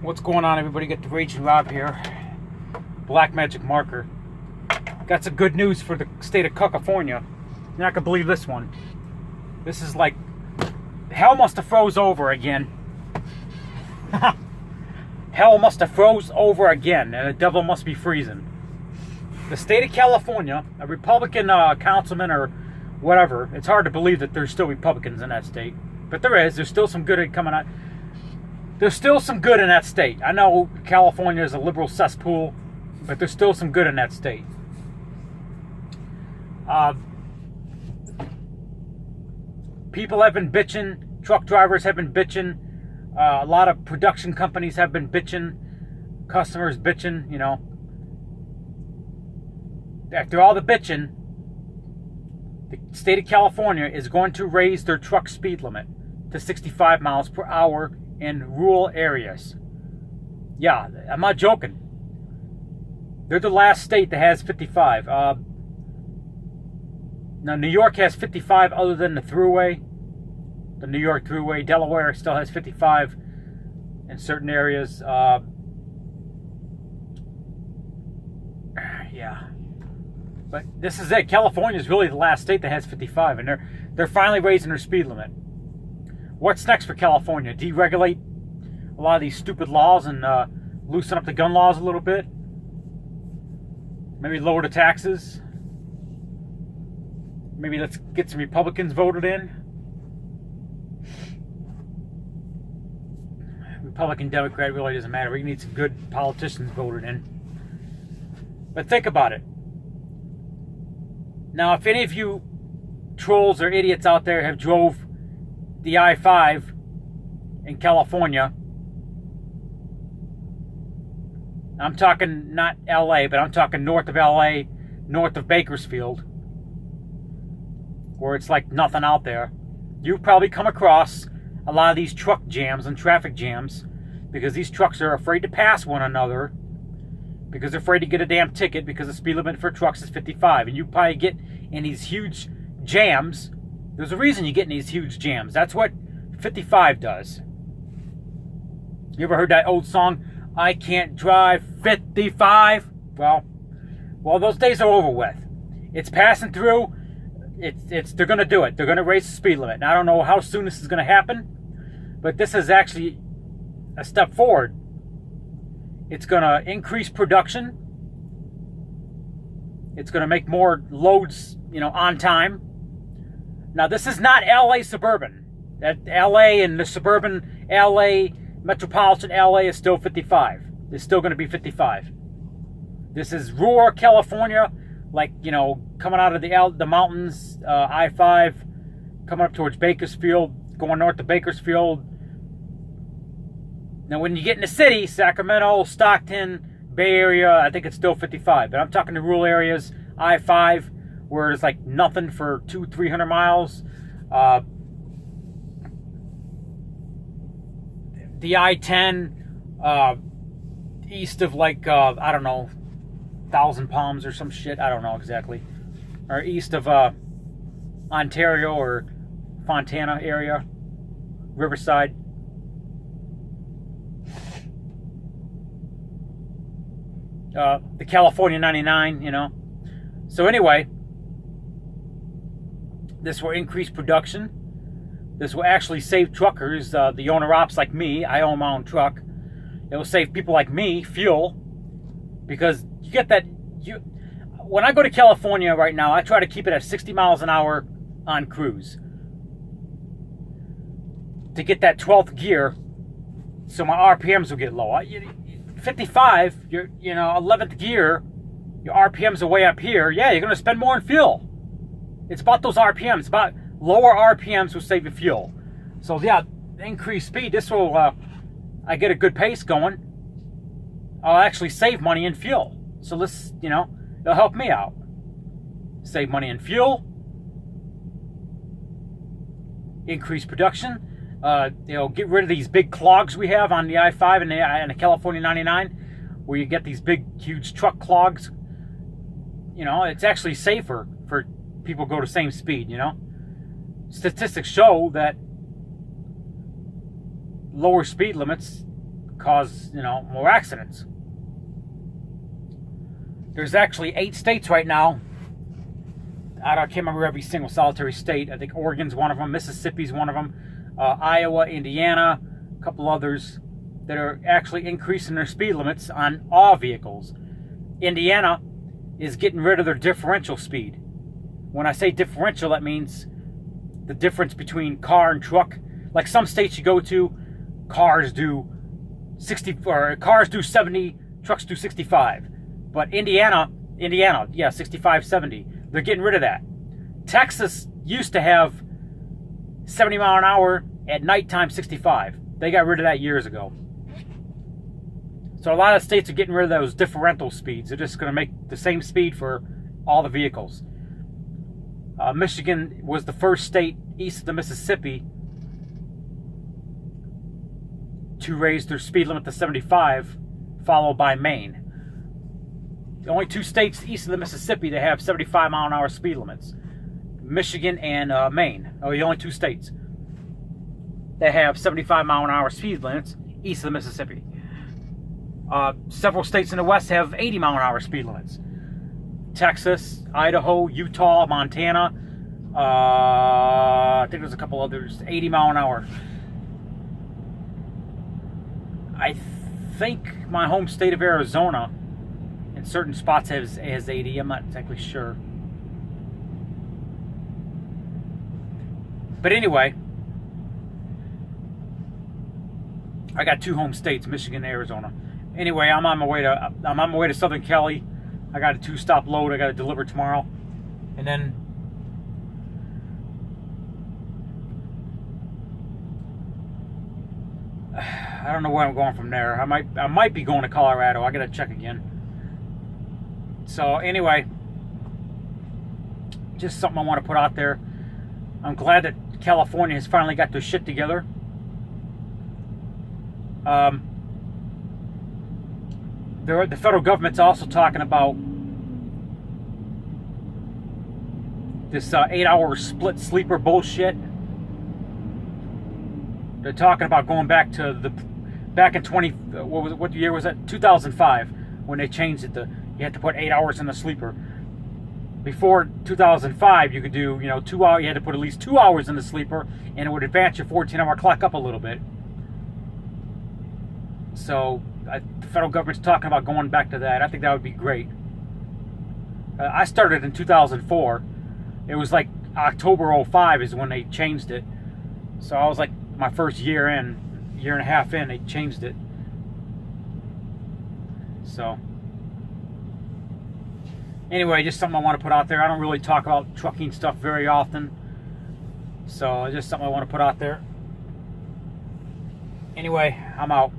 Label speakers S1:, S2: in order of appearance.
S1: What's going on, everybody? Get the Raging Rob here. Black Magic Marker. Got some good news for the state of California. You're not gonna believe this one. This is like hell must have froze over again. Hell must have froze over again, and the devil must be freezing. The state of California, a Republican councilman or whatever. It's hard to believe that there's still Republicans in that state, but there is. There's still some good coming out. There's still some good in that state. I know California is a liberal cesspool, but there's still some good in that state. People have been bitching. Truck drivers have been bitching. A lot of production companies have been bitching. Customers bitching, you know. After all the bitching, the state of California is going to raise their truck speed limit to 65 miles per hour in rural areas. Yeah, I'm not joking. They're the last state that has 55. Now, New York has 55 other than the Thruway. The New York Thruway. Delaware still has 55 in certain areas. Yeah. But this is it. California is really the last state that has 55, and they're finally raising their speed limit. What's next for California? Deregulate a lot of these stupid laws and loosen up the gun laws a little bit? Maybe lower the taxes? Maybe let's get some Republicans voted in? Republican, Democrat really doesn't matter. We need some good politicians voted in. But think about it. Now, if any of you trolls or idiots out there have drove the I-5 in California, I'm talking not LA, but I'm talking north of LA, north of Bakersfield, where it's like nothing out there. You've probably come across a lot of these truck jams and traffic jams because these trucks are afraid to pass one another because they're afraid to get a damn ticket because the speed limit for trucks is 55. And you probably get in these huge jams. There's a reason you get in these huge jams. That's what 55 does. You ever heard that old song, I can't drive 55? Well, those days are over with. It's passing through. They're going to do it. They're going to raise the speed limit. And I don't know how soon this is going to happen, but this is actually a step forward. It's going to increase production. It's going to make more loads, on time. Now, this is not LA suburban. That LA and the suburban LA, metropolitan LA is still 55. It's still going to be 55. This is rural California, like, coming out of the mountains, I-5, coming up towards Bakersfield, going north to Bakersfield. Now, when you get in the city, Sacramento, Stockton, Bay Area, I think it's still 55. But I'm talking the rural areas, I-5, where it's like nothing for 200-300 miles. The I-10, east of like, I don't know, Thousand Palms or some shit. I don't know exactly. Or east of Ontario or Fontana area, Riverside. The California 99, So anyway, this will increase production. This will actually save truckers, the owner-ops like me. I own my own truck. It will save people like me fuel, because you get that. When I go to California right now, I try to keep it at 60 miles an hour on cruise to get that 12th gear, so my RPMs will get low. 55, your 11th gear, your RPMs are way up here. Yeah, you're going to spend more on fuel. It's about those RPMs. It's about lower RPMs will save you fuel. So yeah, increased speed. This will, I get a good pace going. I'll actually save money in fuel. So let's, it'll help me out. Save money in fuel. Increase production. Get rid of these big clogs we have on the I-5 and the California 99, where you get these big, huge truck clogs. It's actually safer for people go the same speed, Statistics show that lower speed limits cause, more accidents. There's actually 8 states right now. I can't remember every single solitary state. I think Oregon's one of them. Mississippi's one of them. Iowa, Indiana, a couple others that are actually increasing their speed limits on all vehicles. Indiana is getting rid of their differential speed. When I say differential, that means the difference between car and truck. Like some states you go to, cars do 60, or cars do 70, trucks do 65. But Indiana, 65, 70. They're getting rid of that. Texas used to have 70 mile an hour at nighttime 65. They got rid of that years ago. So a lot of states are getting rid of those differential speeds. They're just going to make the same speed for all the vehicles. Michigan was the first state east of the Mississippi to raise their speed limit to 75, followed by Maine. The only 2 states east of the Mississippi that have 75 mile an hour speed limits. Michigan and Maine are the only 2 states that have 75 mile an hour speed limits east of the Mississippi. Several states in the West have 80 mile an hour speed limits. Texas, Idaho, Utah, Montana. I think there's a couple others. 80 mile an hour. I think my home state of Arizona in certain spots has 80. I'm not exactly sure. But anyway, I got 2 home states, Michigan and Arizona. Anyway, I'm on my way to Southern Cali. I got a 2-stop load I got to deliver tomorrow. And then I don't know where I'm going from there. I might be going to Colorado. I got to check again. So anyway, just something I want to put out there. I'm glad that California has finally got their shit together. The federal government's also talking about this 8-hour split sleeper bullshit. They're talking about going back to back in what year was that? 2005, when they changed it you had to put 8 hours in the sleeper. Before 2005, you could do 2 hours. You had to put at least 2 hours in the sleeper, and it would advance your 14-hour clock up a little bit. So the federal government's talking about going back to that. I think that would be great. I started in 2004. It was like October 05 is when they changed it. So I was like my first year and a half in, they changed it. So anyway, just something I want to put out there. I don't really talk about trucking stuff very often. So just something I want to put out there. Anyway, I'm out.